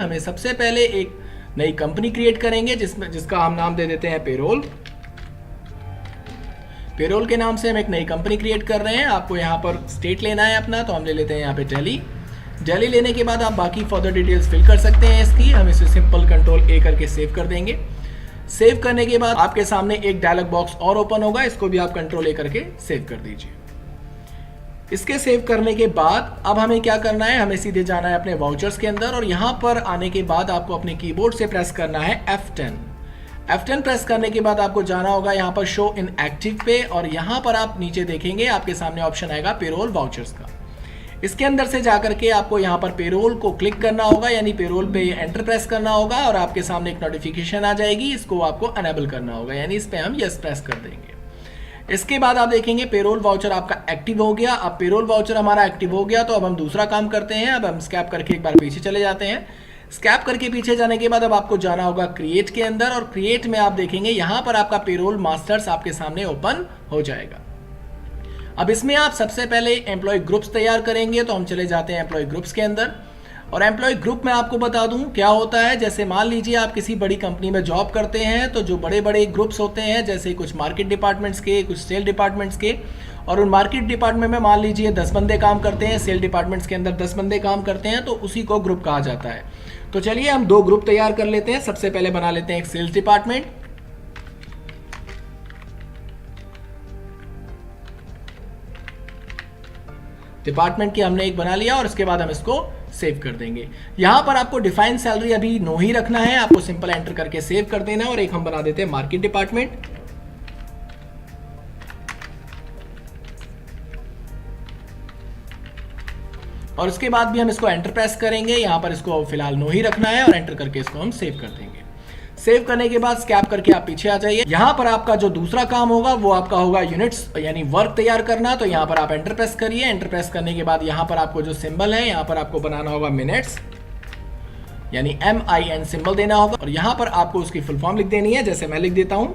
हमें सबसे पहले एक नई कंपनी क्रिएट करेंगे जिसका हम नाम दे देते हैं पेरोल। पेरोल के नाम से हम एक नई कंपनी क्रिएट कर रहे हैं। आपको यहाँ पर स्टेट लेना है अपना, तो हम ले लेते हैं यहाँ पे दिल्ली। दिल्ली लेने के बाद आप बाकी फर्दर डिटेल्स फिल कर सकते हैं इसकी। हम इसे सिंपल कंट्रोल ए करके सेव कर देंगे। सेव करने के बाद आपके सामने एक डायलॉग बॉक्स और ओपन होगा, इसको भी आप कंट्रोल ए करके सेव कर दीजिए। इसके सेव करने के बाद अब हमें क्या करना है, हमें सीधे जाना है अपने वाउचर्स के अंदर और यहाँ पर आने के बाद आपको अपने कीबोर्ड से प्रेस करना है F10। F10 प्रेस करने के बाद आपको जाना होगा यहाँ पर शो इन एक्टिव पे और यहाँ पर आप नीचे देखेंगे आपके सामने ऑप्शन आएगा पेरोल वाउचर्स का। इसके अंदर से जाकर के आपको यहाँ पर पेरोल को क्लिक करना होगा, यानी पेरोल पे एंटर प्रेस करना होगा और आपके सामने एक नोटिफिकेशन आ जाएगी। इसको आपको अनेबल करना होगा, यानी इस पे हम यस प्रेस कर देंगे। इसके बाद आप देखेंगे पेरोल वाउचर आपका एक्टिव हो गया। अब पेरोल वाउचर हमारा एक्टिव हो गया तो अब हम दूसरा काम करते हैं। अब हम स्कैप करके एक बार पीछे चले जाते हैं। स्कैप करके पीछे जाने के बाद अब आपको जाना होगा क्रिएट के अंदर और क्रिएट में आप देखेंगे यहाँ पर आपका पेरोल मास्टर्स आपके सामने ओपन हो जाएगा। अब इसमें आप सबसे पहले एम्प्लॉय ग्रुप्स तैयार करेंगे, तो हम चले जाते हैं एम्प्लॉय ग्रुप्स के अंदर। और एम्प्लॉय ग्रुप में आपको बता दूं क्या होता है। जैसे मान लीजिए आप किसी बड़ी कंपनी में जॉब करते हैं, तो जो बड़े बड़े ग्रुप्स होते हैं जैसे कुछ मार्केट डिपार्टमेंट्स के, कुछ सेल डिपार्टमेंट्स के, और उन मार्केट डिपार्टमेंट में मान लीजिए 10 बंदे काम करते हैं, सेल डिपार्टमेंट्स के अंदर 10 बंदे काम करते हैं, तो उसी को ग्रुप कहा जाता है। तो चलिए हम 2 ग्रुप तैयार कर लेते हैं। सबसे पहले बना लेते हैं एक सेल्स डिपार्टमेंट। डिपार्टमेंट की हमने एक बना लिया और इसके बाद हम इसको सेव कर देंगे। यहां पर आपको डिफाइन सैलरी अभी नो ही रखना है, आपको सिंपल एंटर करके सेव कर देना है। और एक हम बना देते हैं मार्केट डिपार्टमेंट। और इसके बाद भी हम इसको एंटर प्रेस करेंगे। यहां पर इसको फिलहाल नो ही रखना है और एंटर करके इसको हम सेव कर देंगे। सेव करने के बाद स्कैप करके आप पीछे आ जाइए। यहां पर आपका जो दूसरा काम होगा वो आपका होगा यूनिट्स यानी वर्क तैयार करना। तो यहां पर आप एंटर प्रेस करिए। एंटर प्रेस करने के बाद यहां पर आपको जो सिंबल है यहां पर आपको बनाना होगा मिनट्स यानी MIN सिंबल देना होगा और यहां पर आपको उसकी फुल फॉर्म लिख देनी है, जैसे मैं लिख देता हूं।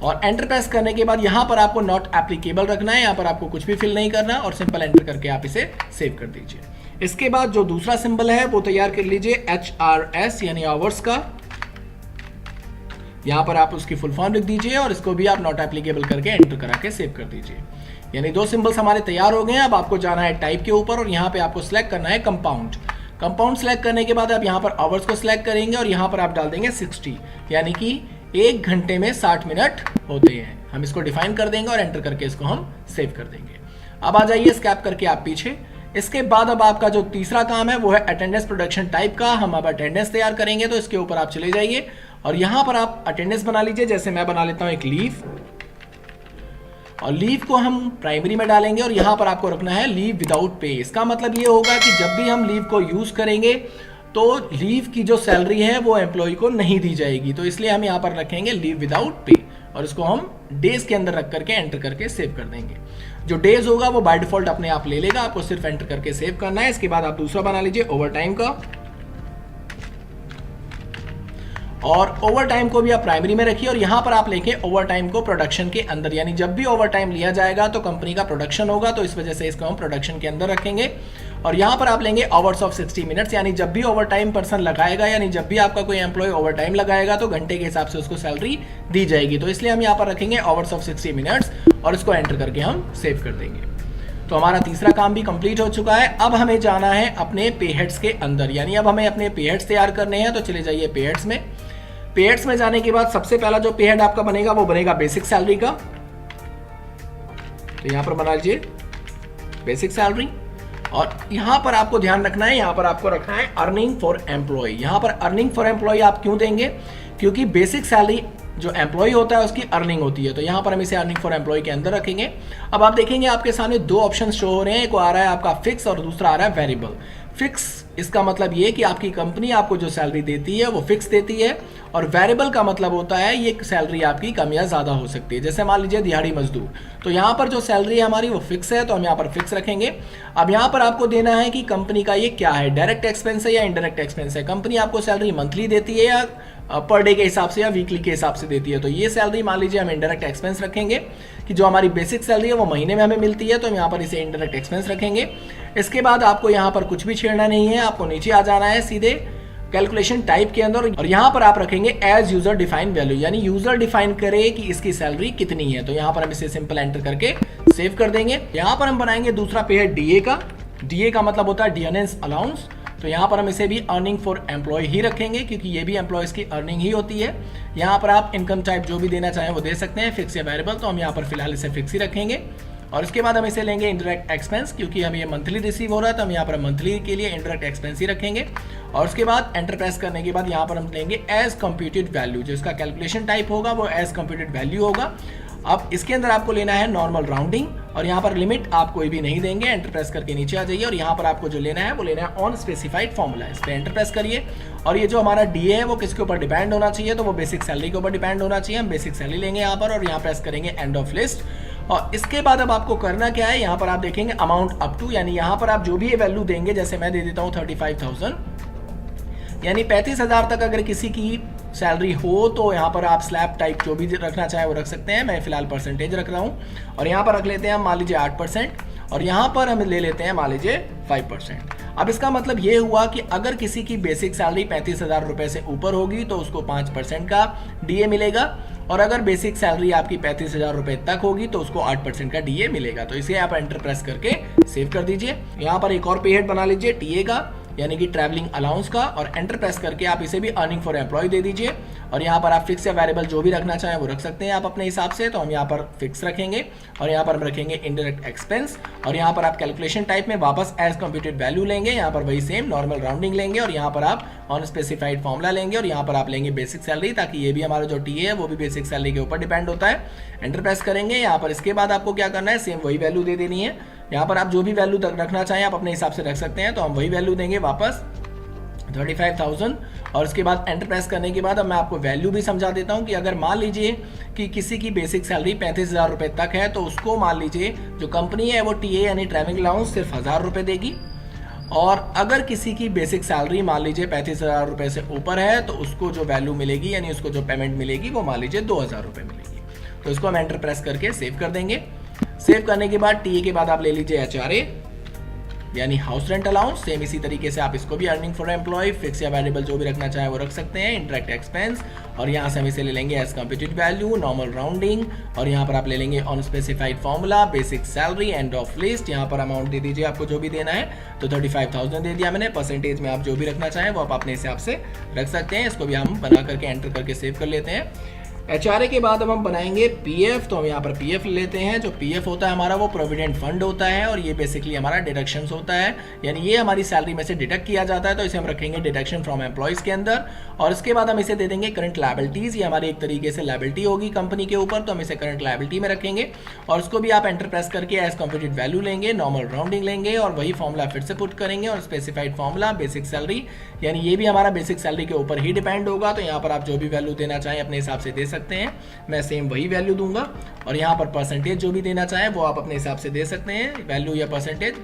और एंटर प्रेस करने के बाद यहां पर आपको नॉट एप्लीकेबल रखना है, यहां पर आपको कुछ भी फिल नहीं करना और सिंपल एंटर करके आप इसे सेव कर दीजिए। इसके बाद जो दूसरा सिंबल है वो तैयार कर लीजिए HRS यानी आवर्स का। यहां पर आप उसकी फुल फॉर्म लिख दीजिए और इसको भी आप नॉट एप्लीकेबल करके एंटर करा के सेव कर दीजिए। यानी 2 सिंबल्स हमारे तैयार हो गए हैं। अब आपको जाना है टाइप के ऊपर और यहां पे आपको सिलेक्ट करना है कंपाउंड। कंपाउंड सेलेक्ट करने के बाद आप यहां पर आवर्स को सिलेक्ट करेंगे और यहां पर आप डाल देंगे 60 यानी कि 1 घंटे में 60 मिनट होते हैं। हम इसको डिफाइन कर देंगे और एंटर करके इसको हम सेव कर देंगे। अब आ जाइए स्कैप करके आप पीछे। इसके बाद अब आपका जो तीसरा काम है वो है अटेंडेंस प्रोडक्शन टाइप का। हम अब अटेंडेंस तैयार करेंगे, तो इसके ऊपर आप चले जाइए और यहां पर आप अटेंडेंस बना लीजिए। जैसे मैं बना लेता हूं एक लीव और लीव को हम प्राइमरी में डालेंगे और यहां पर आपको रखना है लीव विदाउट पे। इसका मतलब ये होगा कि जब भी हम लीव को यूज करेंगे तो लीव की जो सैलरी है वो एम्प्लॉय को नहीं दी जाएगी, तो इसलिए हम यहां पर रखेंगे लीव विदाउट पे और इसको हम डेज के अंदर रख करके एंटर करके सेव कर देंगे। जो डेज होगा वो बाय डिफॉल्ट अपने आप ले लेगा, आपको सिर्फ एंटर करके सेव करना है। इसके बाद आप दूसरा बना लीजिए ओवर टाइम का और ओवर टाइम को भी आप प्राइमरी में रखिए और यहां पर आप लेके ओवर टाइम को प्रोडक्शन के अंदर, यानी जब भी ओवर टाइम लिया जाएगा तो कंपनी का प्रोडक्शन होगा, तो इस वजह से इसको हम प्रोडक्शन के अंदर रखेंगे। और यहां पर आप लेंगे आवर्स ऑफ 60 मिनट्स, यानी जब भी ओवर टाइम पर्सन लगाएगा, यानी जब भी आपका कोई एम्प्लॉय ओवर टाइम लगाएगा तो घंटे के हिसाब से उसको सैलरी दी जाएगी, तो इसलिए हम यहां पर रखेंगे आवर्स ऑफ 60 मिनट्स और इसको एंटर करके हम सेव कर देंगे। तो हमारा तीसरा काम भी कंप्लीट हो चुका है। अब हमें जाना है अपने पे हेड्स के अंदर, यानी अब हमें अपने पे हेड्स तैयार करने हैं। तो चले जाइए पे हेड्स में। पे हेड्स में जाने के बाद सबसे पहला जो पे हेड आपका बनेगा वो बनेगा बेसिक सैलरी का। तो यहां पर बना लीजिए बेसिक सैलरी और यहां पर आपको ध्यान रखना है, यहां पर आपको रखना है अर्निंग फॉर एम्प्लॉय। यहां पर अर्निंग फॉर एम्प्लॉय आप क्यों देंगे, क्योंकि बेसिक सैलरी जो एम्प्लॉय होता है उसकी अर्निंग होती है, तो यहां पर हम इसे अर्निंग फॉर एम्प्लॉय के अंदर रखेंगे। अब आप देखेंगे आपके सामने 2 ऑप्शन शो हो रहे हैं, एक आ रहा है आपका फिक्स और दूसरा आ रहा है वेरिएबल। फिक्स इसका मतलब ये कि आपकी कंपनी आपको जो सैलरी देती है वो फिक्स देती है और वेरिएबल का मतलब होता है ये सैलरी आपकी कम या ज़्यादा हो सकती है। जैसे मान लीजिए दिहाड़ी मजदूर, तो यहाँ पर जो सैलरी है हमारी वो फिक्स है, तो हम यहाँ पर फिक्स रखेंगे। अब यहाँ पर आपको देना है कि कंपनी का ये क्या है, डायरेक्ट एक्सपेंस है या इनडायरेक्ट एक्सपेंस है। कंपनी आपको सैलरी मंथली देती है या पर डे के हिसाब से या वीकली के हिसाब से देती है, तो ये सैलरी मान लीजिए हम इनडायरेक्ट एक्सपेंस रखेंगे कि जो हमारी बेसिक सैलरी है वो महीने में हमें मिलती है, तो हम यहाँ पर इसे इनडायरेक्ट एक्सपेंस रखेंगे। इसके बाद आपको यहाँ पर कुछ भी छेड़ना नहीं है, आपको नीचे आ जाना है सीधे कैलकुलेशन टाइप के अंदर और यहाँ पर आप रखेंगे एज यूजर डिफाइन वैल्यू, यानी यूजर डिफाइन करे कि इसकी सैलरी कितनी है। तो यहाँ पर हम इसे सिंपल एंटर करके सेव कर देंगे। यहाँ पर हम बनाएंगे दूसरा पे है डीए का। डीए का मतलब होता है डियनेंस अलाउंस। तो यहाँ पर हम इसे भी अर्निंग फॉर एम्प्लॉय ही रखेंगे क्योंकि ये भी एम्प्लॉयज की अर्निंग ही होती है। यहाँ पर आप इनकम टाइप जो भी देना चाहें वो दे सकते हैं, फिक्स या वेरिएबल। तो हम यहाँ पर फिलहाल इसे फिक्स ही रखेंगे और इसके बाद हम इसे लेंगे इंडायरेक्ट एक्सपेंस, क्योंकि हम ये मंथली रिसीव हो रहा है तो हम यहाँ पर मंथली के लिए इंडायरेक्ट एक्सपेंस ही रखेंगे। और उसके बाद एंटर प्रेस करने के बाद यहाँ पर हम लेंगे एज कंप्यूटेड वैल्यू, जो इसका कैलकुलेशन टाइप होगा वो एज कंप्यूटेड वैल्यू होगा। अब इसके अंदर आपको लेना है नॉर्मल राउंडिंग और यहाँ पर लिमिट आप कोई भी नहीं देंगे। एंटर प्रेस करके नीचे आ जाइए और यहाँ पर आपको जो लेना है वो लेना है ऑन स्पेसिफाइड फॉर्मूला। इस पर एंटर प्रेस करिए और ये जो हमारा डीए है वो किसके ऊपर डिपेंड होना चाहिए, तो वो बेसिक सैलरी के ऊपर डिपेंड होना चाहिए। हम बेसिक सैलरी लेंगे यहाँ पर और यहाँ प्रेस करेंगे एंड ऑफ लिस्ट। और इसके बाद अब आपको करना क्या है, यहाँ पर आप देखेंगे अमाउंट अप टू, यानी यहाँ पर आप जो भी ये वैल्यू देंगे, जैसे मैं दे देता हूँ 35,000, यानी 35,000 तक अगर किसी की सैलरी हो तो यहाँ पर आप स्लैब टाइप जो भी रखना चाहे वो रख सकते हैं। मैं फिलहाल परसेंटेज रख रहा हूँ और यहाँ पर रख लेते हैं हम मान लीजिए 8% और यहाँ पर हम ले लेते हैं मान लीजिए 5%। अब इसका मतलब ये हुआ कि अगर किसी की बेसिक सैलरी 35,000 रुपये से ऊपर होगी तो उसको 5% का डीए मिलेगा और अगर बेसिक सैलरी आपकी 35,000 रुपये तक होगी तो उसको 8% का डीए मिलेगा। तो इसे आप एंटर प्रेस करके सेव कर दीजिए। यहाँ पर एक और पे हेड बना लीजिए टीए का, यानी कि ट्रैवलिंग अलाउंस का, और एंटर प्रेस करके आप इसे भी अर्निंग फॉर एम्प्लॉय दे दीजिए। और यहाँ पर आप फिक्स या वेरिएबल जो भी रखना चाहें वो रख सकते हैं आप अपने हिसाब से। तो हम यहाँ पर फिक्स रखेंगे और यहाँ पर हम रखेंगे इनडायरेक्ट एक्सपेंस और यहाँ पर आप कैलकुलेशन टाइप में वापस एज कंप्यूटेड वैल्यू लेंगे। यहाँ पर वही सेम नॉर्मल राउंडिंग लेंगे और यहाँ पर आप ऑन स्पेसिफाइड फॉर्मूला लेंगे और यहाँ पर आप लेंगे बेसिक सैलरी, ताकि ये भी हमारा जो टीए है वो भी बेसिक सैलरी के ऊपर डिपेंड होता है। एंटर प्रेस करेंगे यहाँ पर। इसके बाद आपको क्या करना है, सेम वही वैल्यू दे देनी है। यहाँ पर आप जो भी वैल्यू रखना चाहें आप अपने हिसाब से रख सकते हैं। तो हम वही वैल्यू देंगे वापस 35,000 और उसके बाद एंटर प्रेस करने के बाद अब मैं आपको वैल्यू भी समझा देता हूं कि अगर मान लीजिए कि किसी की बेसिक सैलरी 35,000 रुपये तक है तो उसको मान लीजिए जो कंपनी है वो टीए यानी ट्रैवलिंग अलाउंस सिर्फ 1,000 रुपये देगी। और अगर किसी की बेसिक सैलरी मान लीजिए 35,000 रुपये से ऊपर है तो उसको जो वैल्यू मिलेगी यानी उसको जो पेमेंट मिलेगी वो मान लीजिए 2,000 रुपये मिलेगी। तो इसको हम एंटर प्रेस करके सेव कर देंगे। सेव करने के बाद टीए के बाद आप ले लीजिए HRA यानी हाउस रेंट अलाउंस। सेम इसी तरीके से आप इसको भी अर्निंग फॉर एम्प्लॉय, फिक्स या वेरिएबल जो भी रखना चाहे वो रख सकते हैं। इंडायरेक्ट एक्सपेंस और यहाँ से हम इसे ले लेंगे as computed value, normal rounding और यहाँ पर आप ले लेंगे on specified formula, basic salary, end of list. यहाँ पर अमाउंट दे दीजिए आपको जो भी देना है। तो 35,000 दे दिया मैंने। परसेंटेज में आप जो भी रखना चाहें वो आप अपने हिसाब से रख सकते हैं। इसको भी हम बना करके एंटर करके सेव कर लेते हैं। HRA के बाद अब हम बनाएंगे PF। तो हम यहाँ पर PF लेते हैं। जो PF होता है हमारा वो प्रोविडेंट फंड होता है और ये बेसिकली हमारा डिडक्शंस होता है, यानी ये हमारी सैलरी में से डिडक्ट किया जाता है। तो इसे हम रखेंगे डिडक्शन फ्रॉम एम्प्लॉयज़ के अंदर। और इसके बाद हम इसे दे देंगे करंट लायबिलिटीज़। ये हमारी एक तरीके से लायबिलिटी होगी कंपनी के ऊपर, तो हम इसे करंट लायबिलिटी में रखेंगे। और उसको भी आप एंटर प्रेस करके एज कंप्यूटेड वैल्यू लेंगे, नॉर्मल राउंडिंग लेंगे और वही फॉर्मूला फिर से पुट करेंगे और स्पेसिफाइड फॉर्मूला, बेसिक सैलरी, यानी ये भी हमारा बेसिक सैलरी के ऊपर ही डिपेंड होगा। तो यहाँ पर आप जो भी वैल्यू देना चाहें अपने हिसाब से दे सकते हैं। मैं सेम वही वैल्यू दूंगा और यहाँ पर परसेंटेज जो भी देना चाहें वो आप अपने हिसाब से दे सकते हैं, वैल्यू या परसेंटेज।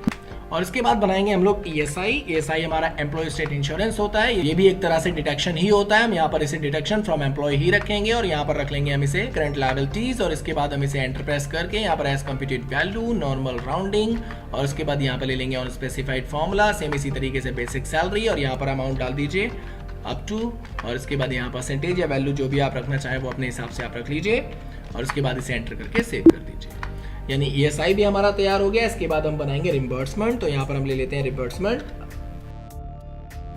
और इसके बाद बनाएंगे हम लोग ESI हमारा एम्प्लॉय स्टेट इंश्योरेंस होता है। ये भी एक तरह से डिडक्शन ही होता है। हम यहाँ पर इसे डिडक्शन फ्रॉम एम्प्लॉय ही रखेंगे और यहाँ पर रख लेंगे हम इसे करंट लायबिलिटीज। और इसके बाद हम इसे एंटर प्रेस करके यहाँ पर as computed value, normal rounding और उसके बाद यहाँ पर ले लेंगे ऑन स्पेसिफाइड फॉर्मूला, सेम इसी तरीके से बेसिक सैलरी और यहाँ पर अमाउंट डाल दीजिए अप टू। और इसके बाद यहाँ परसेंटेज या वैल्यू जो भी आप रखना चाहें वो अपने हिसाब से आप रख लीजिए और उसके बाद इसे एंटर करके सेव कर दीजिए। यानी ESI भी हमारा तैयार हो गया। इसके बाद हम बनाएंगे रिम्बर्समेंट। तो यहाँ पर हम ले लेते हैं रिम्बर्समेंट।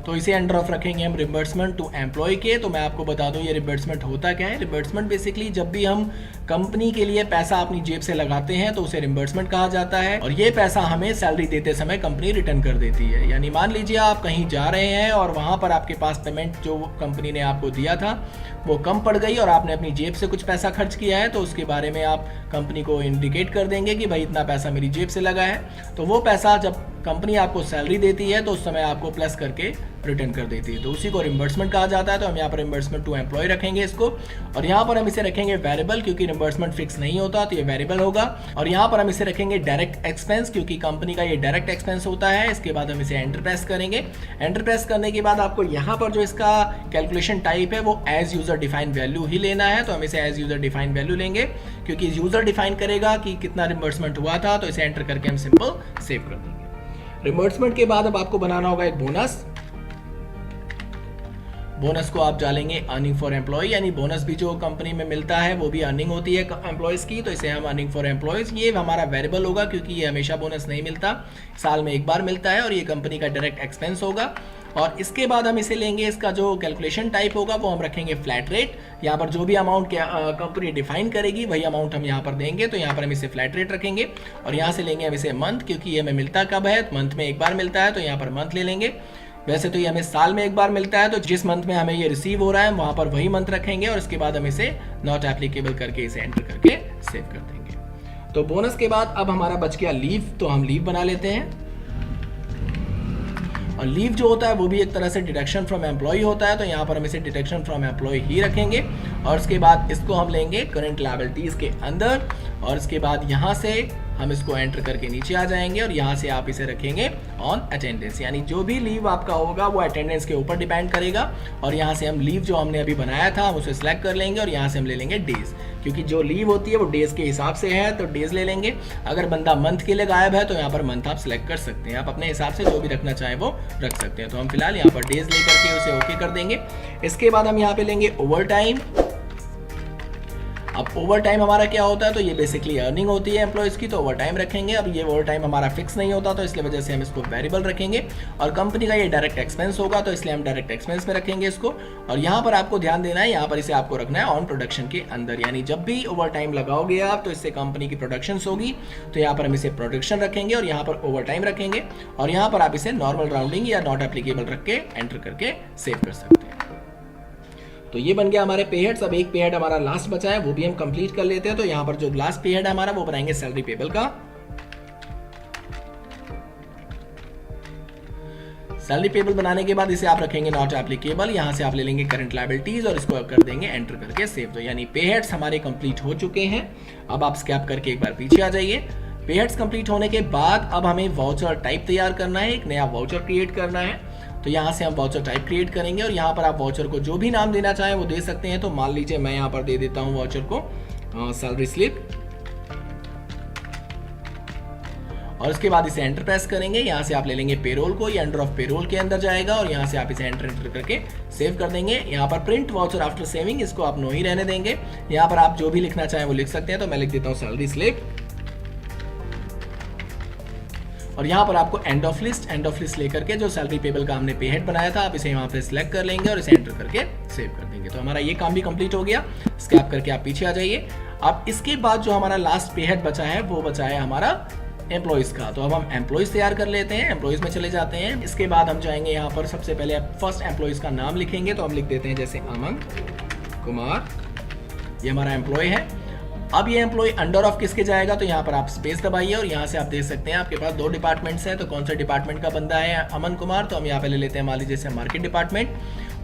तो इसे अंडर ऑफ रखेंगे हम रिम्बर्समेंट टू एम्प्लॉय के। तो मैं आपको बता दूं ये रिम्बर्समेंट होता क्या है। रिम्बर्समेंट बेसिकली जब भी हम कंपनी के लिए पैसा अपनी जेब से लगाते हैं तो उसे रिम्बर्समेंट कहा जाता है और ये पैसा हमें सैलरी देते समय कंपनी रिटर्न कर देती है। यानी मान लीजिए आप कहीं जा रहे हैं और वहाँ पर आपके पास पेमेंट जो कंपनी ने आपको दिया था वो कम पड़ गई और आपने अपनी जेब से कुछ पैसा खर्च किया है, तो उसके बारे में आप कंपनी को इंडिकेट कर देंगे कि भाई इतना पैसा मेरी जेब से लगा है। तो वो पैसा जब कंपनी आपको सैलरी देती है तो उस समय आपको प्लस करके रिटर्न कर देती है, तो उसी को रिम्बर्समेंट कहा जाता है। तो हम यहाँ पर रिम्बर्समेंट टू एम्प्लॉय रखेंगे इसको और यहाँ पर हम इसे रखेंगे वेरिएबल, क्योंकि रिम्बर्समेंट फिक्स नहीं होता तो ये वेरिएबल होगा। और यहाँ पर हम इसे रखेंगे डायरेक्ट एक्सपेंस, क्योंकि कंपनी का ये डायरेक्ट एक्सपेंस होता है। इसके बाद हम इसे एंटर प्रेस करेंगे। एंटर प्रेस करने के बाद आपको यहाँ पर जो इसका कैलकुलेशन टाइप है वो एज यूजर डिफाइन वैल्यू ही लेना है। तो हम इसे एज यूजर डिफाइन वैल्यू लेंगे, क्योंकि यूजर डिफाइन करेगा कि कितना रिम्बर्समेंट हुआ था। तो इसे एंटर करके हम सिंपल सेव कर देंगे। रिम्बर्समेंट के बाद अब आपको बनाना होगा एक बोनस। बोनस को आप डालेंगे अर्निंग फॉर एम्प्लॉय, यानी बोनस भी जो कंपनी में मिलता है वो भी अर्निंग होती है एम्प्लॉयज़ की, तो इसे हम अर्निंग फॉर एम्प्लॉयज़, ये हमारा वेरिएबल होगा क्योंकि ये हमेशा बोनस नहीं मिलता, साल में एक बार मिलता है और ये कंपनी का डायरेक्ट एक्सपेंस होगा। और इसके बाद हम इसे लेंगे, इसका जो कैलकुलेशन टाइप होगा वो हम रखेंगे फ्लैट रेट। यहाँ पर जो भी अमाउंट कंपनी डिफाइन करेगी वही अमाउंट हम यहाँ पर देंगे, तो यहाँ पर हम इसे फ्लैट रेट रखेंगे और यहाँ से लेंगे हम इसे मंथ, क्योंकि ये हमें मिलता कब है, मंथ में एक बार मिलता है, तो यहाँ पर मंथ ले लेंगे। वैसे तो ये हमें साल में एक बार मिलता है, तो जिस मंथ में हमें ये रिसीव हो रहा है वहाँ पर वही मंथ रखेंगे और इसके बाद हम इसे नॉट एप्लीकेबल करके इसे एंटर करके सेव कर देंगे। तो बोनस के बाद अब हमारा बच गया लीव, तो हम लीव बना लेते हैं। और लीव जो होता है वो भी एक तरह से डिडक्शन फ्रॉम एम्प्लॉय होता है, तो यहाँ पर हम इसे डिडक्शन फ्रॉम एम्प्लॉय ही रखेंगे और उसके बाद इसको हम लेंगे करंट लायबिलिटीज के अंदर और इसके बाद यहाँ से हम इसको एंटर करके नीचे आ जाएंगे और यहाँ से आप इसे रखेंगे ऑन अटेंडेंस, यानी जो भी लीव आपका होगा वो अटेंडेंस के ऊपर डिपेंड करेगा। और यहाँ से हम लीव जो हमने अभी बनाया था हम उसे सिलेक्ट कर लेंगे और यहाँ से हम ले लेंगे डेज, क्योंकि जो लीव होती है वो डेज के हिसाब से है, तो डेज ले लेंगे। अगर बंदा मंथ के लिए गायब है तो यहाँ पर मंथ आप सिलेक्ट कर सकते हैं, आप अपने हिसाब से जो भी रखना चाहें वो रख सकते हैं। तो हम फिलहाल यहाँ पर डेज लेकर के उसे ओके कर देंगे। इसके बाद हम यहाँ पे लेंगे ओवर टाइम। अब ओवर टाइम हमारा क्या होता है, तो ये बेसिकली अर्निंग होती है एम्प्लॉयज़ की, तो ओवर टाइम रखेंगे। अब ये ओवर टाइम हमारा फिक्स नहीं होता, तो इसलिए वजह से हम इसको वेरिएबल रखेंगे और कंपनी का ये डायरेक्ट एक्सपेंस होगा, तो इसलिए हम डायरेक्ट एक्सपेंस में रखेंगे इसको। और यहाँ पर आपको ध्यान देना है, यहाँ पर इसे आपको रखना है ऑन प्रोडक्शन के अंदर, यानी जब भी ओवर टाइम लगाओगे आप तो इससे कंपनी की प्रोडक्शन होगी, तो यहाँ पर हम इसे प्रोडक्शन रखेंगे और यहाँ पर ओवर टाइम रखेंगे और यहाँ पर आप इसे नॉर्मल राउंडिंग या नॉट एप्लीकेबल रख के एंटर करके सेव कर सकते हैं। तो ये बन गया हमारे पे हेड्स। अब एक पे हेड हमारा लास्ट बचा है, वो भी हम कंप्लीट कर लेते हैं। तो यहाँ पर जो लास्ट पे हेड है हमारा वो बनाएंगे सैलरी पेबल का। सैलरी पेबल बनाने के बाद इसे आप रखेंगे नॉट एप्लीकेबल, यहाँ से आप ले लेंगे करंट लायबिलिटीज और इसको कर देंगे एंटर करके सेव। तो यानी पे हेड्स हमारे कंप्लीट हो चुके हैं। अब आप स्कैप करके एक बार पीछे आ जाइए। पे हेड्स कंप्लीट होने के बाद अब हमें वाउचर टाइप तैयार करना है, एक नया वाउचर क्रिएट करना है। तो यहाँ से हम वाउचर टाइप क्रिएट करेंगे और यहाँ पर आप वाउचर को जो भी नाम देना चाहें वो दे सकते हैं। तो मान लीजिए मैं यहाँ पर दे देता हूँ वाउचर को सैलरी स्लिप और उसके बाद इसे एंटर प्रेस करेंगे। यहाँ से आप ले लेंगे पेरोल को, ये अंडर ऑफ पेरोल के अंदर जाएगा और यहाँ से आप इसे एंटर करके सेव कर देंगे। यहाँ पर प्रिंट वाउचर आफ्टर सेविंग, इसको आप नो ही रहने देंगे। यहाँ पर आप जो भी लिखना चाहें वो लिख सकते हैं, तो मैं लिख देता हूँ सैलरी स्लिप। और यहाँ पर आपको एंड ऑफ लिस्ट लेकर के जो सैलरी पेबल का हमने पे हेड बनाया था आप इसे यहाँ पे सिलेक्ट कर लेंगे और इसे एंटर करके सेव कर देंगे। तो हमारा ये काम भी कंप्लीट हो गया। स्कैप करके आप पीछे आ जाइए। अब इसके बाद जो हमारा लास्ट पे हेड बचा है वो बचा है हमारा एम्प्लॉयज़ का। तो अब हम एम्प्लॉयज़ तैयार कर लेते हैं, एम्प्लॉयज़ में चले जाते हैं। इसके बाद हम जाएंगे यहाँ पर, सबसे पहले फर्स्ट एम्प्लॉयज़ का नाम लिखेंगे। तो हम लिख देते हैं जैसे अमन कुमार, ये हमारा एम्प्लॉय है। अब ये एम्प्लॉय अंडर ऑफ किसके जाएगा, तो यहाँ पर आप स्पेस दबाइए और यहाँ से आप देख सकते हैं आपके पास दो डिपार्टमेंट्स हैं। तो कौन सा डिपार्टमेंट का बंदा है अमन कुमार, तो हम यहाँ पे ले लेते हैं मान लीजिए जैसे मार्केट डिपार्टमेंट।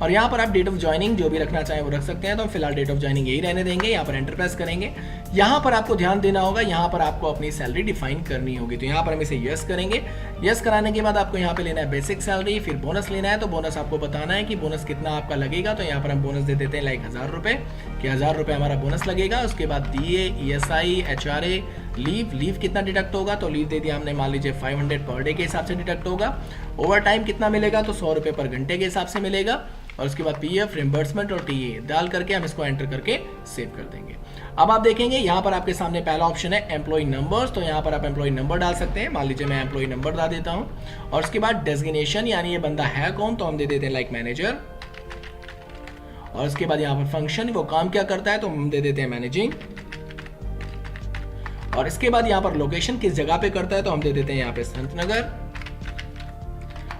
और यहाँ पर आप डेट ऑफ ज्वाइनिंग जो भी रखना चाहें वो रख सकते हैं। तो हम फिलहाल डेट ऑफ ज्वाइनिंग यही रहने देंगे। यहाँ पर एंटर प्रेस करेंगे। यहाँ पर आपको ध्यान देना होगा, यहाँ पर आपको अपनी सैलरी डिफाइन करनी होगी। तो यहाँ पर हम इसे यस करेंगे। यस कराने के बाद आपको यहाँ पे लेना है बेसिक सैलरी, फिर बोनस लेना है। तो बोनस आपको बताना है कि बोनस कितना आपका लगेगा। तो यहाँ पर हम बोनस दे देते हैं लाइक 1000 रुपये, कि 1000 रुपये हमारा बोनस लगेगा। उसके बाद DA, ESI, HRA, लीव कितना डिडक्ट होगा, तो लीव दे दिया हमने मान लीजिए 500 पर डे के हिसाब से डिडक्ट होगा। ओवर टाइम कितना मिलेगा, तो 100 रुपये पर घंटे के हिसाब से मिलेगा। और उसके बाद PF, रिम्बर्समेंट और TA डाल करके हम इसको एंटर करके सेव कर देंगे। अब आप देखेंगे यहाँ पर आपके सामने पहला ऑप्शन है एम्प्लॉय नंबर्स। तो यहाँ पर आप एम्प्लॉय नंबर डाल सकते हैं, मान लीजिए मैं एम्प्लॉय नंबर डाल देता हूँ। और उसके बाद डेजिग्नेशन, यानी ये बंदा है कौन, तो हम दे देते हैं लाइक मैनेजर। और उसके बाद यहाँ पर फंक्शन, वो काम क्या करता है, तो हम दे देते हैं मैनेजिंग। और इसके बाद यहाँ पर लोकेशन किस जगह पे करता है, तो हम दे देते हैं यहाँ पे संत नगर।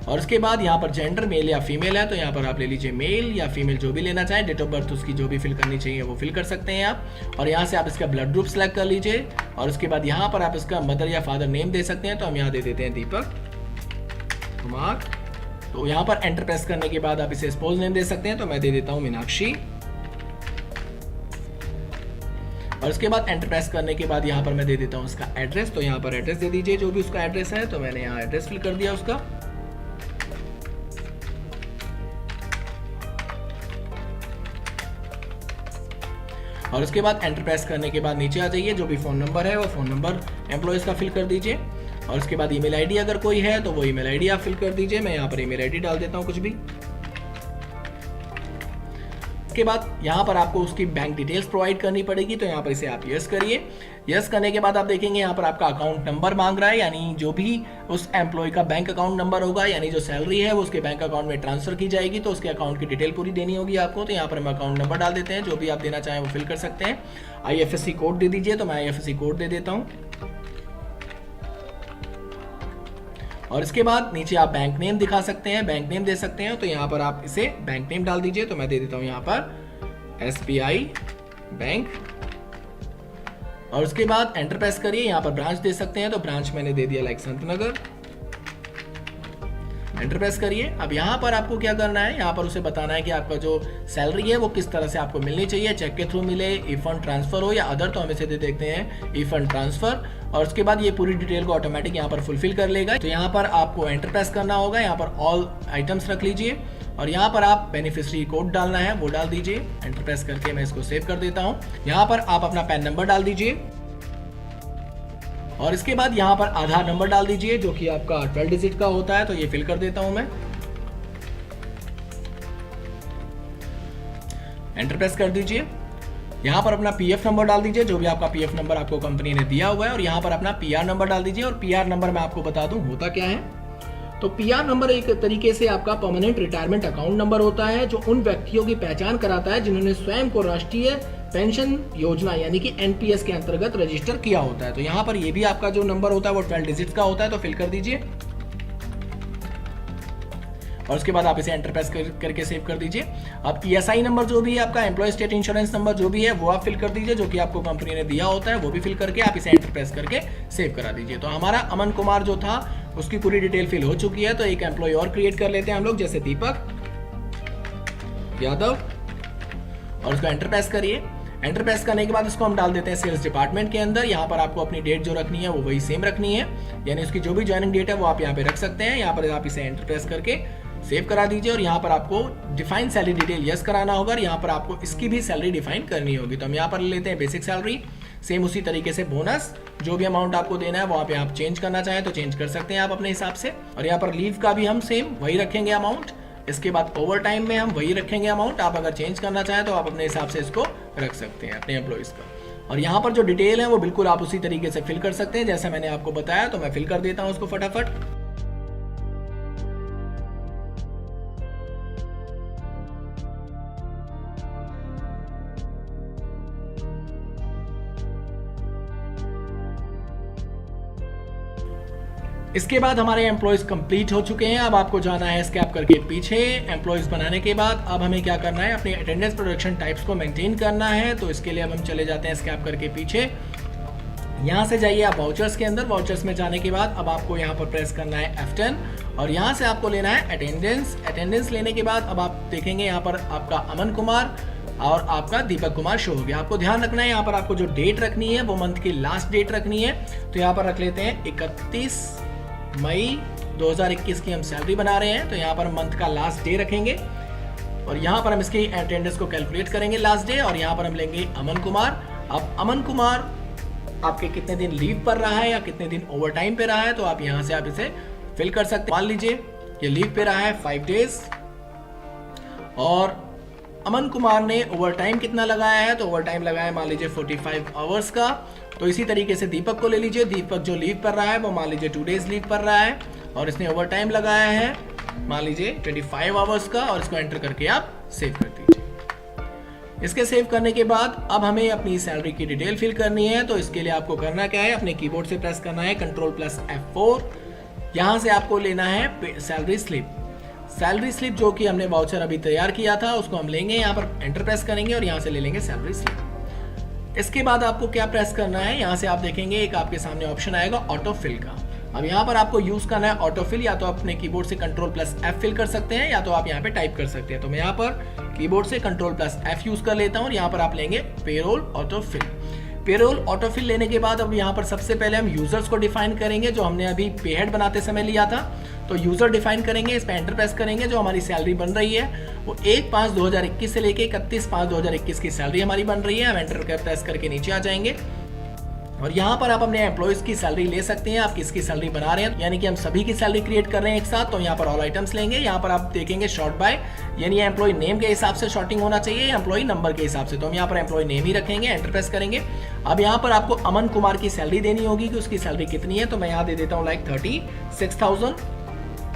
और उसके बाद यहाँ पर जेंडर मेल या फीमेल है, तो यहाँ पर आप ले लीजिए मेल या फीमेल जो भी लेना चाहें। डेट ऑफ बर्थ उसकी जो भी फिल करनी चाहिए वो फिल कर सकते हैं आप। और यहाँ से आप इसका ब्लड ग्रुप सेलेक्ट कर लीजिए। और उसके बाद यहाँ पर आप इसका मदर या फादर नेम दे सकते हैं। तो हम यहाँ दे देते हैं दीपक कुमार। तो यहाँ पर एंटर प्रेस करने के बाद आप इसे स्पोज नेम दे सकते हैं। तो मैं दे देता हूँ मीनाक्षी। और उसके बाद एंटर प्रेस करने के बाद यहाँ पर मैं दे देता हूँ उसका एड्रेस। तो यहाँ पर एड्रेस दे दीजिए जो भी उसका एड्रेस है। तो मैंने यहाँ एड्रेस फिल कर दिया उसका। और उसके बाद एंटर प्रेस करने के बाद नीचे आ जाइए, जो भी फ़ोन नंबर है वो फ़ोन नंबर एम्प्लॉयज़ का फिल कर दीजिए। और उसके बाद ईमेल आईडी अगर कोई है तो वो ईमेल आईडी आप फिल कर दीजिए। मैं यहाँ पर ईमेल आईडी डाल देता हूँ कुछ भी। उसके बाद यहाँ पर आपको उसकी बैंक डिटेल्स प्रोवाइड करनी पड़ेगी, तो यहाँ पर इसे आप यस करिए। यस करने के बाद आप देखेंगे यहाँ पर आपका अकाउंट नंबर मांग रहा है, यानी जो भी उस एम्प्लॉय का बैंक अकाउंट नंबर होगा, यानी जो सैलरी है वो उसके बैंक अकाउंट में ट्रांसफर की जाएगी, तो उसके अकाउंट की डिटेल पूरी देनी होगी आपको। तो यहाँ पर हम अकाउंट नंबर डाल देते हैं, जो भी आप देना चाहें वो फिल कर सकते हैं। IFSC कोड दे दीजिए, तो मैं IFSC कोड दे देता हूँ। और इसके बाद नीचे आप बैंक नेम दिखा सकते हैं, बैंक नेम दे सकते हैं, तो यहाँ पर आप इसे बैंक नेम डाल दीजिए। तो मैं दे देता हूँ यहाँ पर SBI बैंक। और उसके बाद एंटर प्रेस करिए। यहाँ पर ब्रांच दे सकते हैं, तो ब्रांच मैंने दे दिया like Sant Nagar. Enter press करिए। अब यहाँ पर आपको क्या करना है, यहाँ पर उसे बताना है कि आपका जो सैलरी है वो किस तरह से आपको मिलनी चाहिए, चेक के थ्रू मिले, ई फंड ट्रांसफर हो या अदर, तो हम इसे दे देखते हैं ई फंड ट्रांसफर। और उसके बाद ये पूरी डिटेल को ऑटोमेटिक यहाँ पर फुलफिल कर लेगा। तो यहाँ पर आपको एंटर प्रेस करना होगा, यहाँ पर ऑल आइटम्स रख लीजिए और यहाँ पर आप बेनिफिशियरी कोड डालना है वो डाल दीजिए। एंटर प्रेस करके मैं इसको सेव कर देता हूँ। यहाँ पर आप अपना पैन नंबर डाल दीजिए और इसके बाद यहाँ पर आधार नंबर डाल दीजिए, जो कि आपका 12 डिजिट का होता है, तो ये फिल कर देता हूं मैं। एंटर प्रेस कर दीजिए। यहाँ पर अपना PF नंबर डाल दीजिए, जो भी आपका PF नंबर आपको कंपनी ने दिया हुआ है, और यहाँ पर अपना PR नंबर डाल दीजिए। और PR नंबर मैं आपको बता दूं होता क्या है। तो PR नंबर एक तरीके से आपका परमानेंट रिटायरमेंट अकाउंट नंबर होता है, जो उन व्यक्तियों की पहचान कराता है जिन्होंने स्वयं को राष्ट्रीय पेंशन योजना यानी कि NPS के अंतर्गत रजिस्टर किया होता है। तो यहाँ पर ये भी आपका जो नंबर होता है वो 12 डिजिट का होता है, तो फिल कर दीजिए। और उसके बाद आप इसे एंटर प्रेस करके सेव कर दीजिए। अब ESI नंबर जो भी है आपका, एम्प्लॉय स्टेट इंश्योरेंस नंबर जो भी है वो आप फिल कर दीजिए, जो कि आपको कंपनी ने दिया होता है, वो भी फिल करके आप इसे एंटर प्रेस करके सेव करा दीजिए। तो हमारा अमन कुमार जो था उसकी पूरी डिटेल फिल हो चुकी है। तो एक एम्प्लॉय और क्रिएट कर लेते हैं हम लोग, जैसे दीपक यादव, और उसको एंटर प्रेस करिए। एंटर प्रेस करने के बाद इसको हम डाल देते हैं सेल्स डिपार्टमेंट के अंदर। यहाँ पर आपको अपनी डेट जो रखनी है वो वही सेम रखनी है, यानी उसकी जो भी ज्वाइनिंग डेट है वो आप यहाँ पे रख सकते हैं। यहाँ पर आप इसे एंटर प्रेस करके सेव करा दीजिए और यहाँ पर आपको डिफाइन सैलरी डिटेल यस कराना होगा और यहाँ पर आपको इसकी भी सैलरी डिफाइन करनी होगी। तो हम यहाँ पर ले लेते हैं बेसिक सैलरी। सेम उसी तरीके से बोनस जो भी अमाउंट आपको देना है वहाँ पे आप चेंज करना चाहें तो चेंज कर सकते हैं आप अपने हिसाब से। और यहाँ पर लीव का भी हम सेम वही रखेंगे अमाउंट। इसके बाद ओवर टाइम में हम वही रखेंगे अमाउंट। आप अगर चेंज करना चाहें तो आप अपने हिसाब से इसको रख सकते हैं अपने एम्प्लॉइज का। और यहाँ पर जो डिटेल है वो बिल्कुल आप उसी तरीके से फिल कर सकते हैं जैसा मैंने आपको बताया। तो मैं फिल कर देता हूँ उसको फटाफट। इसके बाद हमारे एम्प्लॉयज कंप्लीट हो चुके हैं। अब आपको जाना है स्कैप करके पीछे। एम्प्लॉयज बनाने के बाद अब हमें क्या करना है, अपनी अटेंडेंस प्रोडक्शन टाइप्स को मेंटेन करना है। तो इसके लिए अब हम चले जाते हैं स्कैप करके पीछे। यहाँ से जाइए आप वाउचर्स के अंदर। वाउचर्स में जाने के बाद अब आपको यहाँ पर प्रेस करना है F10 और यहाँ से आपको लेना है अटेंडेंस। अटेंडेंस लेने के बाद अब आप देखेंगे यहाँ पर आपका अमन कुमार और आपका दीपक कुमार शो हो गया। आपको ध्यान रखना है यहाँ पर आपको जो डेट रखनी है वो मंथ की लास्ट डेट रखनी है। तो यहाँ पर रख लेते हैं 31 मई 2021 की हम सैलरी बना रहे हैं। तो यहाँ पर मंथ का लास्ट डे रखेंगे और यहाँ पर हम इसकी अटेंडेंस को कैलकुलेट करेंगे लास्ट डे। और यहाँ पर हम लेंगे अमन कुमार। अब अमन कुमार आपके कितने दिन लीव पर रहा है या कितने दिन ओवर टाइम पे रहा है तो आप यहाँ से आप इसे फिल कर सकते हैं। मान लीजिए ये लीव पे रहा है 5 डेज और अमन कुमार ने ओवर टाइम कितना लगाया है, तो ओवर टाइम लगाया मान लीजिए 45 आवर्स का। तो इसी तरीके से दीपक को ले लीजिए। दीपक जो लीव पर रहा है वो मान लीजिए 2 डेज लीव पर रहा है और इसने ओवर टाइम लगाया है मान लीजिए 25 आवर्स का और इसको एंटर करके आप सेव कर दीजिए। इसके सेव करने के बाद अब हमें अपनी सैलरी की डिटेल फिल करनी है। तो इसके लिए आपको करना क्या है, अपने कीबोर्ड से प्रेस करना है Ctrl+F4। यहाँ से आपको लेना है सैलरी स्लिप। सैलरी स्लिप जो कि हमने वाउचर अभी तैयार किया था उसको हम लेंगे, यहाँ पर एंटर प्रेस करेंगे और यहाँ से ले लेंगे सैलरी स्लिप। इसके बाद आपको क्या प्रेस करना है, यहाँ से आप देखेंगे एक आपके सामने ऑप्शन आएगा ऑटो फिल का। अब यहाँ पर आपको यूज करना है ऑटो फिल। या तो अपने कीबोर्ड से Ctrl+F फिल कर सकते हैं या तो आप यहाँ पे टाइप कर सकते हैं। तो मैं यहाँ पर कीबोर्ड से Ctrl+F यूज कर लेता हूँ और यहाँ पर आप लेंगे payroll auto fill. Payroll auto fill लेने के बाद अब यहाँ पर सबसे पहले हम यूजर्स को डिफाइन करेंगे जो हमने अभी पे हेड बनाते समय लिया था। तो यूजर डिफाइन करेंगे, इस पर एंटर प्रेस करेंगे। जो हमारी सैलरी बन रही है वो 1/5/2021 से लेके 31/5/2021 की सैलरी हमारी बन रही है। हम एंटर प्रेस करके नीचे आ जाएंगे। और यहाँ पर आप अपने एम्प्लॉइज की सैलरी ले सकते हैं। आप किसकी सैलरी बना रहे हैं, यानी कि हम सभी की सैलरी क्रिएट कर रहे हैं एक साथ। तो यहाँ पर ऑल आइटम्स लेंगे, यहाँ पर आप देखेंगे शॉर्ट बाय, यानी एम्प्लॉय नेम के हिसाब से शॉर्टिंग होना चाहिए, एम्प्लॉय नंबर के हिसाब से। तो हम यहाँ पर एम्प्लॉय नेम ही रखेंगे, एंटर प्रेस करेंगे। अब यहाँ पर आपको अमन कुमार की सैलरी देनी होगी कि उसकी सैलरी कितनी है। तो मैं यहाँ दे देता हूँ लाइक 36,000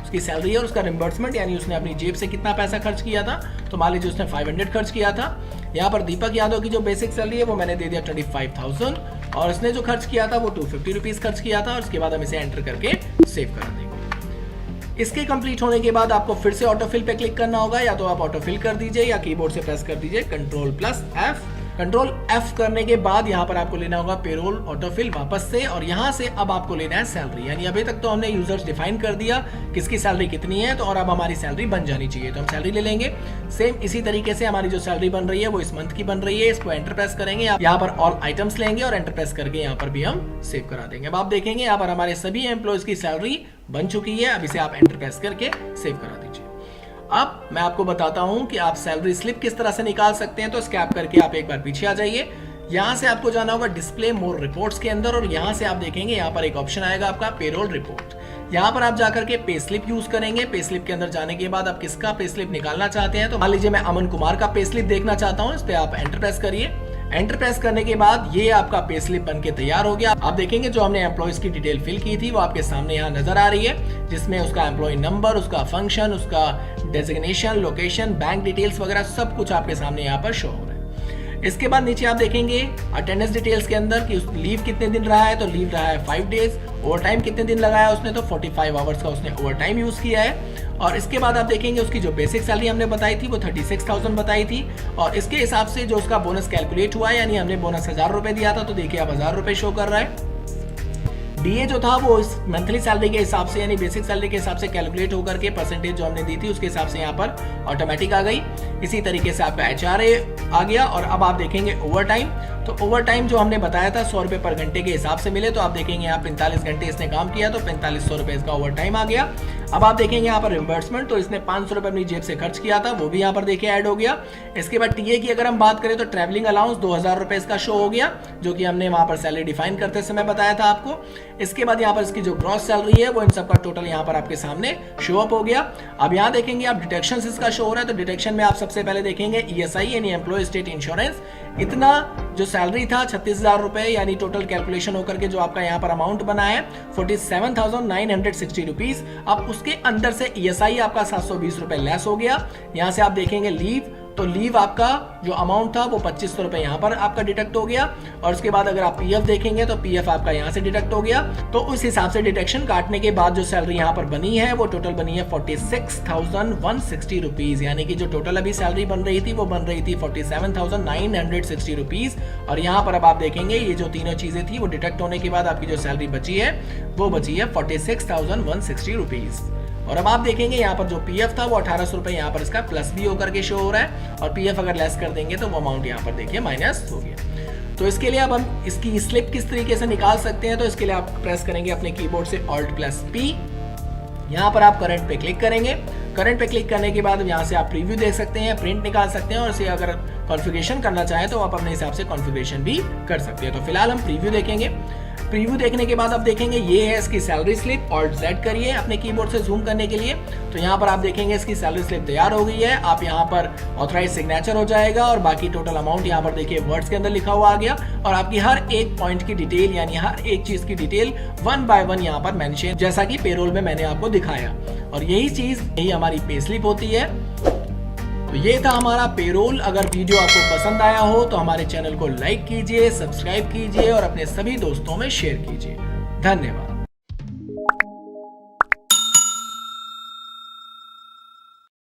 उसकी सैलरी है। और उसका रिम्बर्समेंट यानी उसने अपनी जेब से कितना पैसा खर्च किया था, तो मान लीजिए उसने 500 खर्च किया था। यहाँ पर दीपक यादव की जो बेसिक सैलरी है वो मैंने दे दिया 25,000 और उसने जो खर्च किया था वो 250 रुपीज खर्च किया था। और उसके बाद हम इसे एंटर करके सेव कर देंगे। इसके कंप्लीट होने के बाद आपको फिर से ऑटोफिल पे क्लिक करना होगा, या तो आप ऑटोफिल कर दीजिए या कीबोर्ड से प्रेस कर दीजिए Ctrl+F। कंट्रोल F करने के बाद यहाँ पर आपको लेना होगा पेरोल ऑटोफिल वापस से, और यहाँ से अब आपको लेना है सैलरी। यानी अभी तक तो हमने यूजर्स डिफाइन कर दिया किसकी सैलरी कितनी है, तो और अब हमारी सैलरी बन जानी चाहिए। तो हम सैलरी ले लेंगे। सेम इसी तरीके से हमारी जो सैलरी बन रही है वो इस मंथ की बन रही है। इसको एंटर प्रेस करेंगे, यहाँ पर ऑल आइटम्स लेंगे और एंटर प्रेस करके यहाँ पर भी हम सेव करा देंगे। अब आप देखेंगे यहाँ पर हमारे सभी एम्प्लॉयज की सैलरी बन चुकी है। अब इसे आप एंटर प्रेस करके सेव करा दीजिए। अब मैं आपको बताता हूं कि आप सैलरी स्लिप किस तरह से निकाल सकते हैं। तो स्कैप करके आप एक बार पीछे आ जाइए। यहां से आपको जाना होगा डिस्प्ले मोर रिपोर्ट्स के अंदर, और यहां से आप देखेंगे यहाँ पर एक ऑप्शन आएगा आपका पेरोल रिपोर्ट। यहाँ पर आप जाकर के पे स्लिप यूज करेंगे। पे स्लिप के अंदर जाने के बाद आप किसका पे स्लिप निकालना चाहते हैं, तो मान लीजिए मैं अमन कुमार का पे स्लिप देखना चाहता हूँ। इस पे आप एंटर प्रेस करिए। एंटर प्रेस करने के बाद ये आपका पे स्लिप बनके तैयार हो गया। आप देखेंगे जो हमने एम्प्लॉइज की डिटेल फिल की थी वो आपके सामने यहाँ नजर आ रही है, जिसमें उसका एम्प्लॉय नंबर, उसका फंक्शन, उसका डेजिग्नेशन, लोकेशन, बैंक डिटेल्स वगैरह सब कुछ आपके सामने यहाँ पर शो हो रहा है। इसके बाद नीचे आप देखेंगे अटेंडेंस डिटेल्स के अंदर कि लीव कितने दिन रहा है, तो लीव रहा है 5 डेज। ओवर टाइम कितने दिन लगाया उसने, तो 45 आवर्स का उसने ओवर टाइम यूज किया है। और इसके बाद आप देखेंगे उसकी जो बेसिक सैलरी हमने बताई थी वो 36,000 बताई थी, और इसके हिसाब से जो उसका बोनस कैलकुलेट हुआ है, यानी हमने बोनस 1000 रुपए दिया था, तो देखिए अब 1000 रुपए शो कर रहा है। डीए जो था वो इस मंथली सैलरी के हिसाब से यानी बेसिक सैलरी के हिसाब से कैलकुलेट होकर के परसेंटेज जो हमने दी थी उसके हिसाब से यहाँ पर ऑटोमेटिक आ गई। इसी तरीके से आपका HRA आ गया। और अब आप देखेंगे ओवर टाइम, तो ओवर टाइम जो हमने बताया था 100 रुपए पर घंटे के हिसाब से मिले, तो आप देखेंगे यहाँ 45 घंटे इसने काम किया तो 4500 रुपए इसका ओवर टाइम आ गया। अब आप देखेंगे यहाँ पर रिम्बर्समेंट, तो इसने 500 रुपए अपनी जेब से खर्च किया था, वो भी यहाँ पर देखिए ऐड हो गया। इसके बाद टीए की अगर हम बात करें तो ट्रैवलिंग अलाउंस 2000 रुपए इसका शो हो गया, जो कि हमने वहां पर सैलरी डिफाइन करते समय बताया था आपको। इसके बाद यहाँ पर इसकी जो ग्रॉस सैलरी है वो इन सबका टोटल यहाँ पर आपके सामने शो अप हो गया। अब यहाँ देखेंगे आप डिडक्शन इसका शो हो रहा है, तो डिडक्शन में आप सबसे पहले देखेंगे ESI यानी एम्प्लॉय स्टेट इंश्योरेंस। इतना जो सैलरी था 36,000 रुपए, यानी टोटल कैलकुलेशन होकर के जो आपका यहाँ पर अमाउंट बना है 47,960 रुपीज। अब उसके अंदर से ESI आपका 720 रुपए लेस हो गया। यहाँ से आप देखेंगे लीव, तो लीव आपका जो अमाउंट था वो 2500 रुपए यहाँ पर आपका डिडक्ट हो गया। और उसके बाद अगर आप PF देखेंगे तो PF आपका यहाँ से डिडक्ट हो गया। तो उस हिसाब से डिडक्शन काटने के बाद जो सैलरी यहाँ पर बनी है वो टोटल बनी है 46,160 रुपीज, यानी कि जो टोटल अभी सैलरी बन रही थी वो बन रही थी 47,960 रुपीज। और यहाँ पर अब आप देखेंगे ये जो तीनों चीजें थी वो डिडक्ट होने के बाद आपकी जो सैलरी बची है वो बची है 46,160 रुपीज। और अब आप देखेंगे यहाँ पर जो PF था वो 1800 रुपए यहाँ पर इसका प्लस भी होकर के शो हो रहा है, और PF अगर लेस कर देंगे तो वो अमाउंट यहाँ पर देखिए माइनस हो गया। तो इसके लिए अब हम इसकी स्लिप किस तरीके से निकाल सकते हैं, तो इसके लिए आप प्रेस करेंगे अपने कीबोर्ड से Alt+P। यहाँ पर आप करंट पे क्लिक करेंगे। करंट पे क्लिक करने के बाद यहाँ से आप प्रीव्यू देख सकते हैं, प्रिंट निकाल सकते हैं, और इसे अगर कॉन्फ़िगरेशन करना चाहें तो आप अपने हिसाब से कॉन्फ़िगरेशन भी कर सकते हैं। तो फिलहाल हम प्रीव्यू देखेंगे। प्रीव्यू देखने के बाद आप देखेंगे ये है इसकी सैलरी स्लिप। Alt+Z करिए अपने कीबोर्ड से जूम करने के लिए, तो यहाँ पर आप देखेंगे इसकी सैलरी स्लिप तैयार हो गई है। आप यहाँ पर ऑथराइज सिग्नेचर हो जाएगा, और बाकी टोटल अमाउंट यहाँ पर देखिए वर्ड्स के अंदर लिखा हुआ आ गया, और आपकी हर एक पॉइंट की डिटेल यानी हर एक चीज की डिटेल 1 by 1 यहाँ पर मेंशन, जैसा कि पेरोल में मैंने आपको दिखाया। और यही चीज यही हमारी पे स्लिप होती है। तो ये था हमारा पेरोल। अगर वीडियो आपको पसंद आया हो तो हमारे चैनल को लाइक कीजिए, सब्सक्राइब कीजिए और अपने सभी दोस्तों में शेयर कीजिए। धन्यवाद।